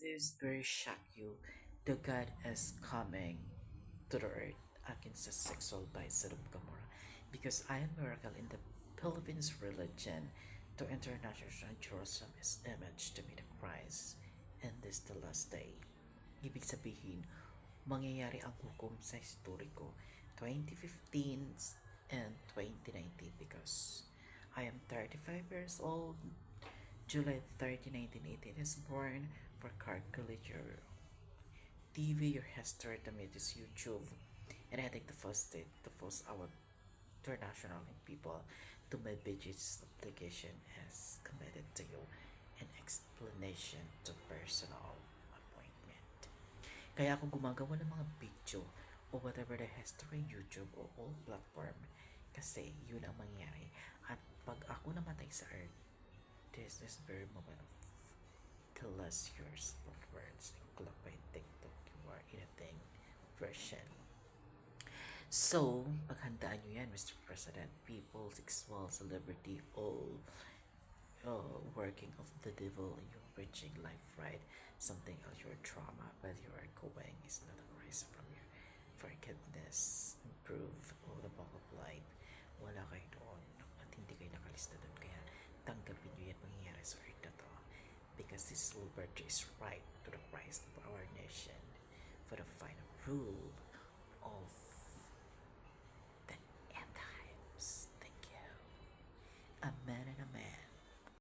This very shock you. The God is coming to the earth against the sexual by Sodom Gomorrah because I am miracle in the Philippines religion to international Jerusalem is image to be the Christ and this the last day. Ibig sabihin, mangyayari ang hukom sa historiko 2015 and 2019 because I am 35 years old. July 30, 1918 is born for calculator TV, your history, the media's YouTube, and I think the first day, the first our international people to my BG's application has committed to you an explanation to personal appointment. Kaya ako gumagawa ng mga video o whatever the history, YouTube o all platform kasi yun ang mangyayari. At pag ako namatay sa earth, this is very moment of the last years of words clock by TikTok you are anything version. So, paghandaan nyo yan, Mr. President, people, sexual, celebrity, all working of the devil, you're reaching life right, something else, your trauma, but you are going is not a rise from your forgiveness, improve all the walk of life. Wala kayo doon at hindi kayo nakalista doon. Kaya tanggapin nyo yan mangyayari sa earth na to. Because this will is right to the Christ of our nation for the final rule